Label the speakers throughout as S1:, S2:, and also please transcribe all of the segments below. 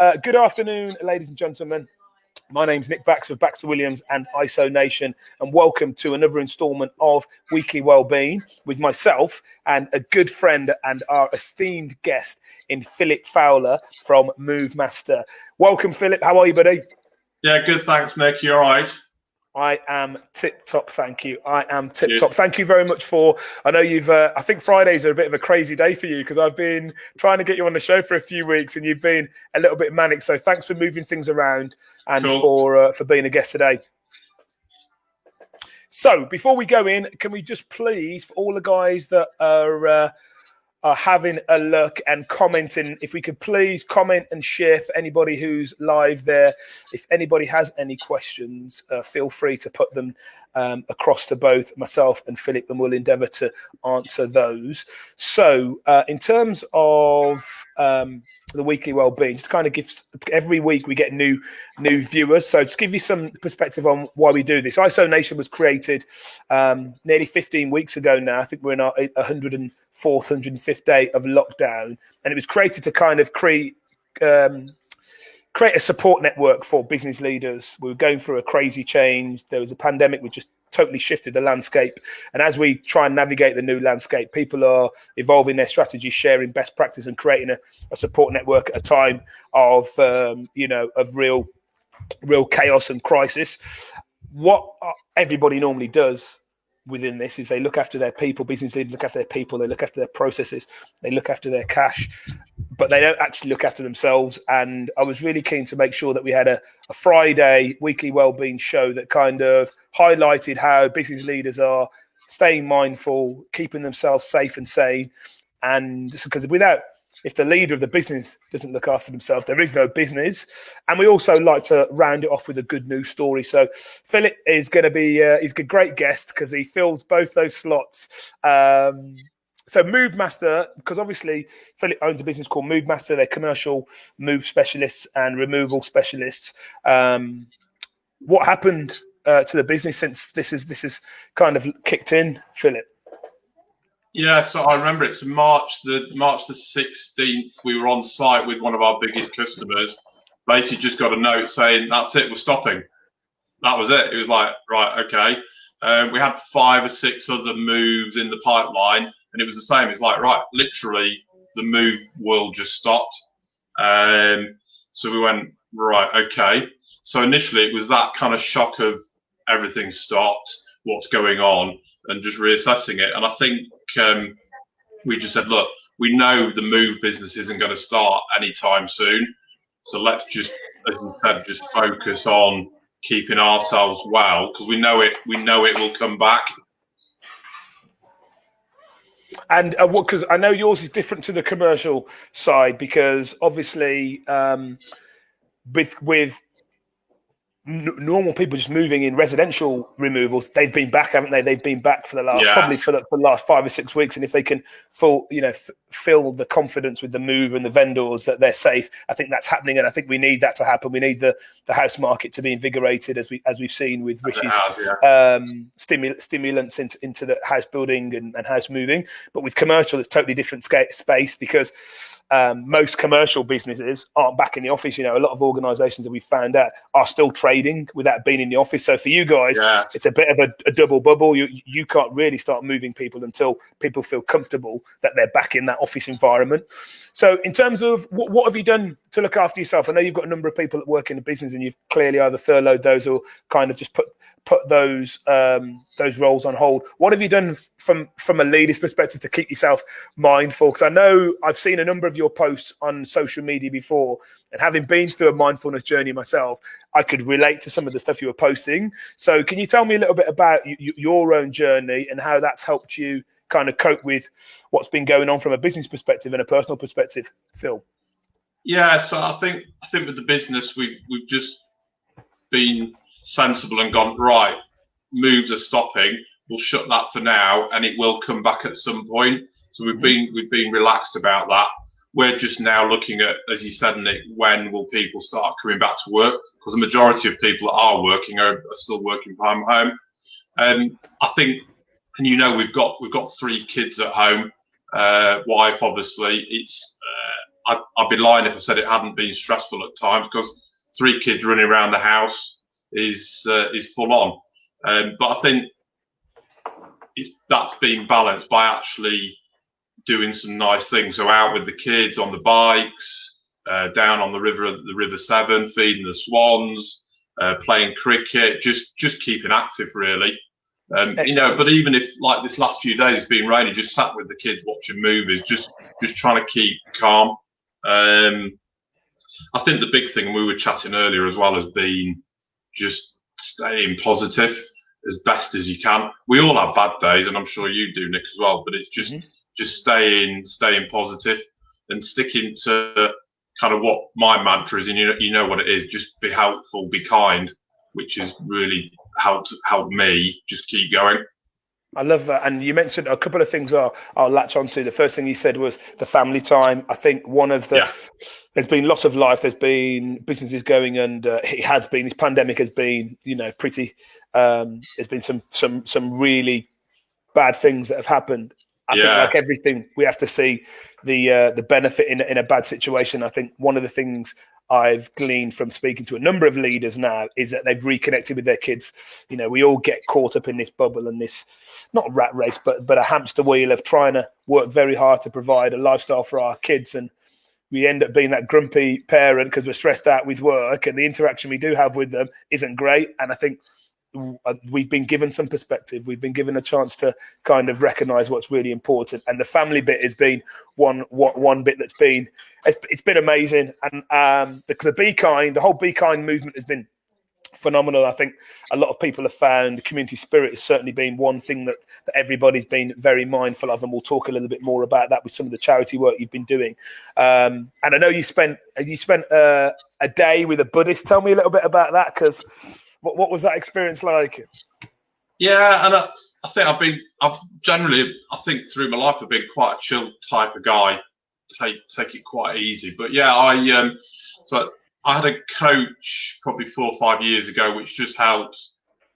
S1: Good afternoon, ladies and gentlemen. My name's Nick Baxter of Baxter Williams and IsoNation, and welcome to another instalment of Weekly Wellbeing with myself and a good friend and our esteemed guest in Philip Fowler from MoveMaster. Welcome, Philip. How are you, buddy?
S2: Yeah, good. Thanks, Nick. You all right?
S1: I am tip-top, thank you. I am tip-top. Thank you very much for, I know you've, I think Fridays are a bit of a crazy day for you because I've been trying to get you on the show for a few weeks and you've been a little bit manic. So thanks for moving things around and for being a guest today. So before we go in, can we just please, for all the guys that are having a look and commenting, if we could please comment and share for anybody who's live there. If anybody has any questions, feel free to put them across to both myself and Philip, and we'll endeavour to answer those. So in terms of the Weekly Wellbeing, just kind of gives, every week we get new viewers. So just give you some perspective on why we do this. IsoNation was created nearly 15 weeks ago now. I think we're in our 104th, 105th day of lockdown, and it was created to kind of create a support network for business leaders. We were going through a crazy change. There was a pandemic which just totally shifted the landscape. And as we try and navigate the new landscape, people are evolving their strategies, sharing best practice and creating a support network at a time of, of real chaos and crisis. What everybody normally does within this is they look after their people. Business leaders look after their people, they look after their processes, they look after their cash, but they don't actually look after themselves. And I was really keen to make sure that we had a Friday Weekly Wellbeing show that kind of highlighted how business leaders are staying mindful, keeping themselves safe and sane. And just because if the leader of the business doesn't look after themselves, there is no business. And we also like to round it off with a good news story. So Philip is going to be he's a great guest because he fills both those slots. So MoveMaster, because obviously Philip owns a business called MoveMaster. They're commercial move specialists and removal specialists. What happened to the business since this is kind of kicked in, Philip?
S2: Yeah, so I remember it's March the 16th. We were on site with one of our biggest customers. Basically, just got a note saying that's it, we're stopping. That was it. It was like, right, okay. We had 5 or 6 other moves in the pipeline, and it was the same. It's like, right, literally, the move world just stopped. So we went, right, okay. So initially, it was that kind of shock of everything stopped, what's going on, and just reassessing it. And I think we just said, look, we know the move business isn't going to start anytime soon. So let's just, as you said, just focus on keeping ourselves well, because we know it will come back.
S1: And because I know yours is different to the commercial side, because obviously with normal people just moving in residential removals, they've been back, haven't they? They've been back for the last probably for the last 5 or 6 weeks, and if they can fill the confidence with the move and the vendors that they're safe, I think that's happening, and I think we need that to happen. We need the house market to be invigorated, as we've seen with Rishi's stimulants into the house building and house moving. But with commercial, it's totally different space, because most commercial businesses aren't back in the office. A lot of organisations that we've found out are still trading without being in the office. So for you guys, it's a bit of a double bubble. You can't really start moving people until people feel comfortable that they're back in that office environment. So in terms of what have you done to look after yourself? I know you've got a number of people that work in the business, and you've clearly either furloughed those or kind of just put those roles on hold. What have you done from a leader's perspective to keep yourself mindful? Because I know I've seen a number of your posts on social media before, and having been through a mindfulness journey myself, I could relate to some of the stuff you were posting. So can you tell me a little bit about your own journey and how that's helped you kind of cope with what's been going on from a business perspective and a personal perspective, Phil?
S2: Yeah, so I think with the business, we've just been sensible and gone, right, moves are stopping, we'll shut that for now and it will come back at some point. So we've been relaxed about that. We're just now looking at, as you said, Nick, when will people start coming back to work? Because the majority of people that are working are still working from home. I think, and we've got 3 kids at home, wife obviously. I'd be lying if I said it hadn't been stressful at times, because 3 kids running around the house is full on. But I think that's been balanced by actually doing some nice things. So out with the kids on the bikes, down on the River Severn, feeding the swans, playing cricket, just keeping active really. But even if like this last few days it's been rainy, just sat with the kids watching movies, just trying to keep calm. I think the big thing, and we were chatting earlier as well, has been just staying positive as best as you can. We all have bad days, and I'm sure you do, Nick, as well. But it's just staying positive and sticking to kind of what my mantra is, and you know what it is. Just be helpful, be kind, which has really helped me just keep going.
S1: I love that. And you mentioned a couple of things I'll latch onto. The first thing you said was the family time. I think one of the, there's been lots of life. There's been businesses going, and this pandemic has been, pretty, there's been some really bad things that have happened. I think like everything, we have to see the benefit in a bad situation. I think one of the things I've gleaned from speaking to a number of leaders now is that they've reconnected with their kids. We all get caught up in this bubble and this, not rat race, but a hamster wheel of trying to work very hard to provide a lifestyle for our kids. And we end up being that grumpy parent because we're stressed out with work, and the interaction we do have with them isn't great. And I think we've been given some perspective. We've been given a chance to kind of recognize what's really important. And the family bit has been one bit that's been, it's been amazing. And the Be Kind, the whole Be Kind movement has been phenomenal. I think a lot of people have found community spirit has certainly been one thing that everybody's been very mindful of, and we'll talk a little bit more about that with some of the charity work you've been doing. And I know you spent a day with a Buddhist. Tell me a little bit about that, because what was that experience like?
S2: Yeah, and I think I've generally, I think through my life, I've been quite a chill type of guy. Take it quite easy. But yeah, so I had a coach probably 4 or 5 years ago, which just helped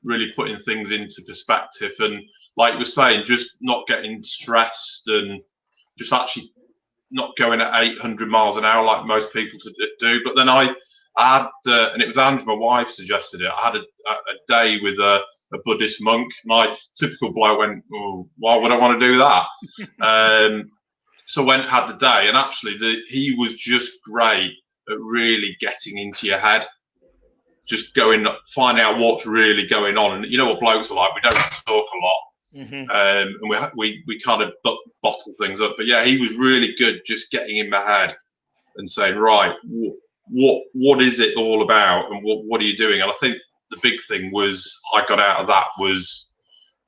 S2: really putting things into perspective. And like you were saying, just not getting stressed and just actually not going at 800 miles an hour like most people do. But then I had, and it was Andrew, my wife, suggested it. I had a day with a Buddhist monk. My typical bloke went, "Oh, why would I want to do that?" So I went and had the day, and actually he was just great at really getting into your head, just finding out what's really going on. And you know what blokes are like, we don't talk a lot. And we kind of bottle things up. But yeah, he was really good just getting in my head and saying, right, what is it all about, and what are you doing? And I think the big thing was I got out of that was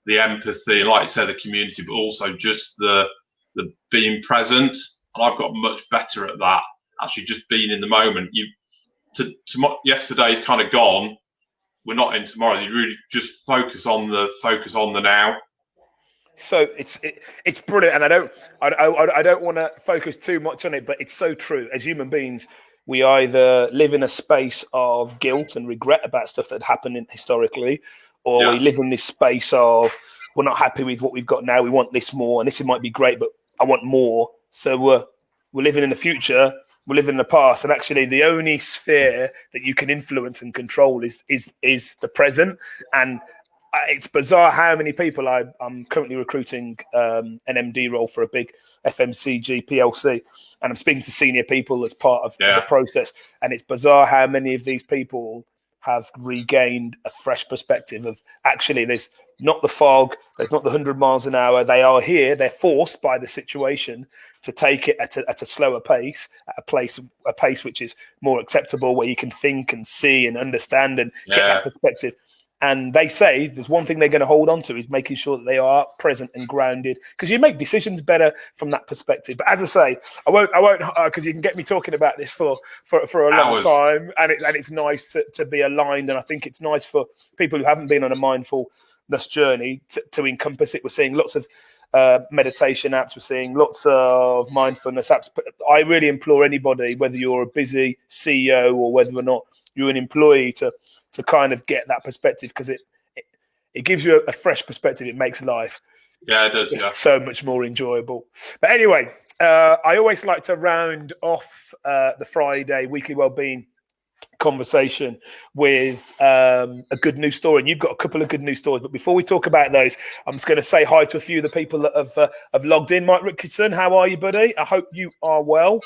S2: the empathy, and like you said, the community, but also just the being present. And I've got much better at that, actually just being in the moment. Yesterday's kind of gone, we're not in tomorrow. You really just focus on the now.
S1: So it's brilliant, and I don't want to focus too much on it, but it's so true. As human beings, we either live in a space of guilt and regret about stuff that happened historically, or we live in this space of we're not happy with what we've got now. We want this more, and this might be great, but I want more. So we're living in the future. We're living in the past, and actually, the only sphere that you can influence and control is the present. And it's bizarre how many people I'm currently recruiting an MD role for a big FMCG PLC, and I'm speaking to senior people as part of the process. And it's bizarre how many of these people have regained a fresh perspective of actually there's not the fog, there's not the 100 miles an hour. They are here. They're forced by the situation to take it at a slower pace, at a pace which is more acceptable, where you can think and see and understand and get that perspective. And they say there's one thing they're going to hold on to is making sure that they are present and grounded, because you make decisions better from that perspective. But as I say, I won't, because you can get me talking about this for a long time, and it's nice to be aligned. And I think it's nice for people who haven't been on a mindfulness journey to encompass it. We're seeing lots of meditation apps. We're seeing lots of mindfulness apps. But I really implore anybody, whether you're a busy CEO or whether or not you're an employee, to kind of get that perspective, because it gives you a fresh perspective. It makes life
S2: it does
S1: so much more enjoyable. But anyway, I always like to round off the Friday weekly wellbeing conversation with a good news story, and you've got a couple of good news stories. But before we talk about those, I'm just going to say hi to a few of the people that have logged in. Mike Richardson, how are you, buddy? I hope you are well.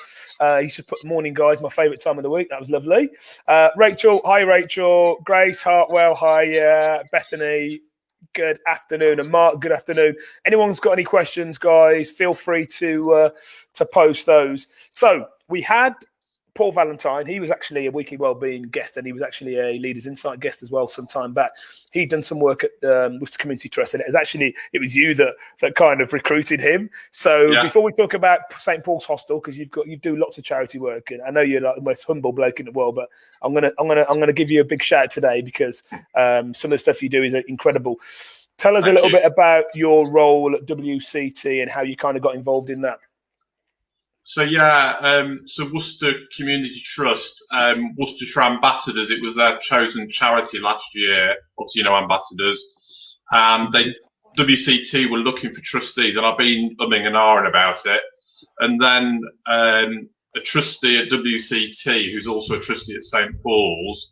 S1: He should put morning, guys. My favourite time of the week. That was lovely. Rachel, hi, Rachel. Grace Hartwell, hi. Bethany, good afternoon. And Mark, good afternoon. Anyone's got any questions, guys? Feel free to post those. So we had Paul Valentine. He was actually a weekly wellbeing guest, and he was actually a Leaders Insight guest as well some time back. He'd done some work at Worcester Community Trust, and it was you that kind of recruited him. So before we talk about St Paul's Hostel, because you do lots of charity work, and I know you're like the most humble bloke in the world, but I'm gonna give you a big shout today because some of the stuff you do is incredible. Tell us a little bit about your role at WCT and how you kind of got involved in that.
S2: So so Worcester Community Trust, Worcestershire Ambassadors, it was their chosen charity last year, obviously, ambassadors, and WCT were looking for trustees, and I've been umming and ahhing about it, and then a trustee at WCT, who's also a trustee at St Paul's,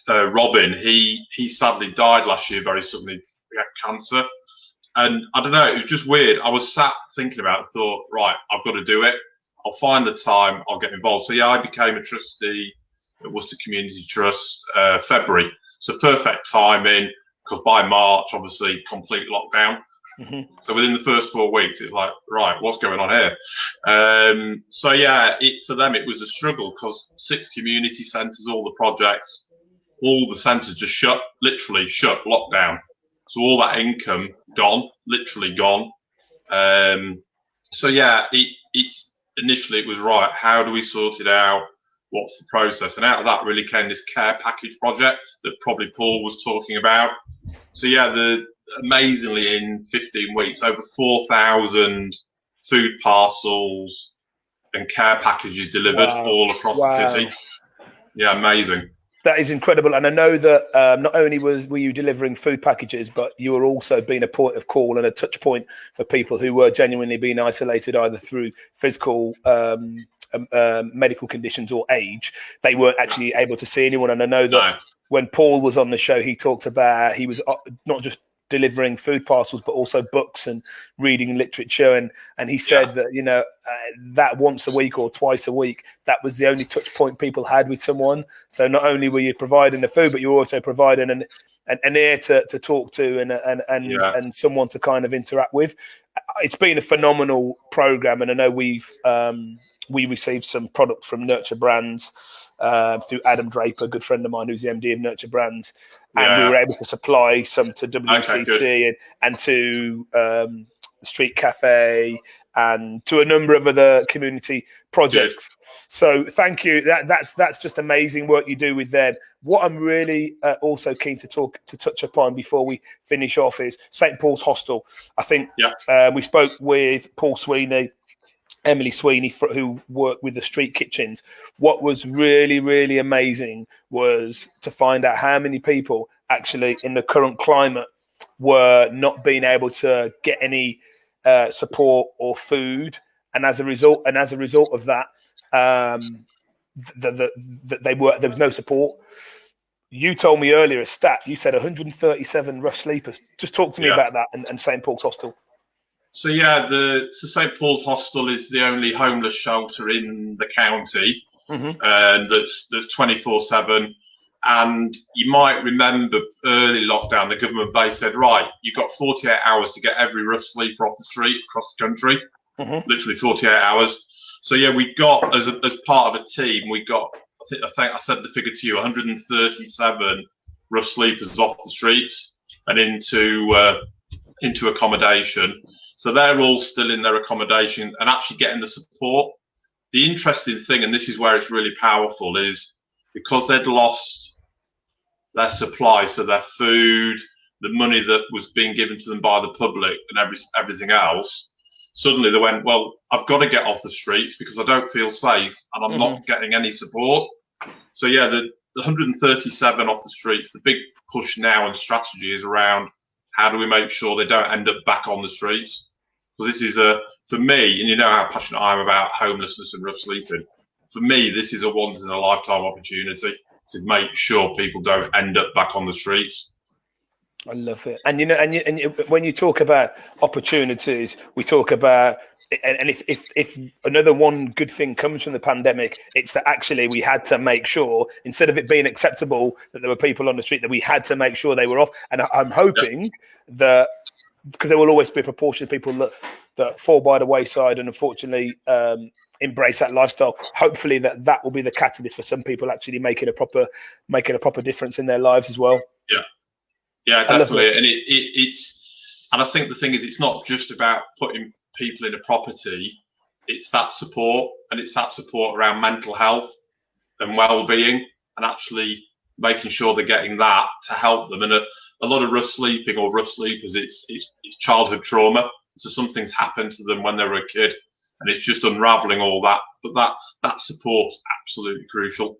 S2: Robin, he sadly died last year very suddenly. He had cancer. And I don't know, it was just weird. I was sat thinking about it, thought, right, I've got to do it. I'll find the time, I'll get involved. So I became a trustee at Worcester Community Trust February. So perfect timing, because by March, obviously, complete lockdown. Mm-hmm. So within the first 4 weeks, it's like, right, what's going on here? For them, it was a struggle because 6 community centres, all the projects, all the centres just literally shut, lockdown. So all that income gone, literally gone. It's initially it was right. How do we sort it out? What's the process? And out of that really came this care package project that probably Paul was talking about. So amazingly in 15 weeks, over 4,000 food parcels and care packages delivered all across the city. Yeah, amazing.
S1: That is incredible. And I know that not only were you delivering food packages, but you were also being a point of call and a touch point for people who were genuinely being isolated either through physical medical conditions or age. They weren't actually able to see anyone. And I know that when Paul was on the show, he talked about he was not just delivering food parcels, but also books and reading literature. And he said that, that once a week or twice a week, that was the only touch point people had with someone. So not only were you providing the food, but you were also providing an ear to talk to and someone to kind of interact with. It's been a phenomenal program. And I know we received some product from Nurture Brands through Adam Draper, a good friend of mine who's the MD of Nurture Brands. And we were able to supply some to WCT and to Street Cafe and to a number of other community projects. Good. So thank you. That's just amazing work you do with them. What I'm really also keen to touch upon before we finish off is St Paul's Hostel. I think we spoke with Paul Sweeney, Emily Sweeney, who worked with the street kitchens. What was really, really amazing was to find out how many people actually in the current climate were not being able to get any support or food. And as a result of that, there was no support. You told me earlier a stat. You said 137 rough sleepers. Just talk to me about that and St Paul's Hostel.
S2: So St Paul's Hostel is the only homeless shelter in the county, and that's 24/7. And you might remember early lockdown, the government base said, right, you've got 48 hours to get every rough sleeper off the street across the country, literally 48 hours. So we got as part of a team, we got I think I said the figure to you, 137 rough sleepers off the streets and into accommodation. So they're all still in their accommodation and actually getting the support. The interesting thing, and this is where it's really powerful, is because they'd lost their supply, so their food, the money that was being given to them by the public and everything else, suddenly they went, well, I've got to get off the streets because I don't feel safe and I'm not getting any support. So the 137 off the streets, the big push now and strategy is around how do we make sure they don't end up back on the streets? Because this is for me, and you know how passionate I am about homelessness and rough sleeping, for me, this is a once in a lifetime opportunity to make sure people don't end up back on the streets.
S1: I love it. And when you talk about opportunities, we talk about, and if another one good thing comes from the pandemic, it's that actually we had to make sure, instead of it being acceptable that there were people on the street, that we had to make sure they were off. And I'm hoping that, because there will always be a proportion of people that fall by the wayside and unfortunately embrace that lifestyle. Hopefully that will be the catalyst for some people actually making a proper difference in their lives as well.
S2: Yeah, definitely. And and I think the thing is, it's not just about putting people in a property. It's that support, and it's that support around mental health and well-being, and actually making sure they're getting that to help them. And a lot of rough sleeping or rough sleepers, it's childhood trauma. So something's happened to them when they were a kid, and it's just unraveling all that. But that support's absolutely crucial.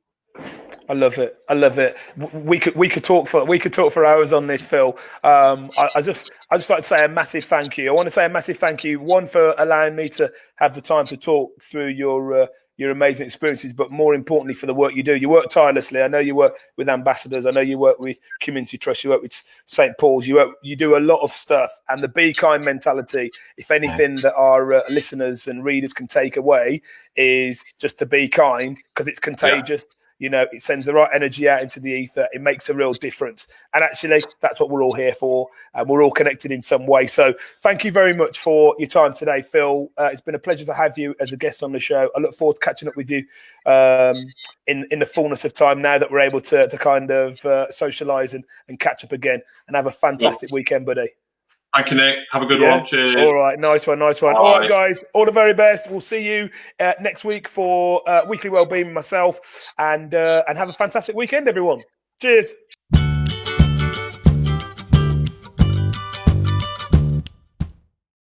S1: I love it. We could talk for hours on this, Phil. I just like to say a massive thank you. I want to say a massive thank you, one, for allowing me to have the time to talk through your amazing experiences, but more importantly for the work you do. You work tirelessly. I know you work with ambassadors. I know you work with Community Trust. You work with St. Paul's. You do a lot of stuff. And the be kind mentality, if anything that our listeners and readers can take away, is just to be kind, because it's contagious. Yeah. You know, it sends the right energy out into the ether. It makes a real difference. And actually, that's what we're all here for. And we're all connected in some way. So thank you very much for your time today, Phil. It's been a pleasure to have you as a guest on the show. I look forward to catching up with you in the fullness of time, now that we're able to kind of socialise and catch up again, and have a fantastic weekend, buddy.
S2: Thank you, Nick. Have a good one. Cheers.
S1: All right. Nice one. All right, guys. All the very best. We'll see you next week for Weekly Wellbeing with myself, and have a fantastic weekend, everyone. Cheers.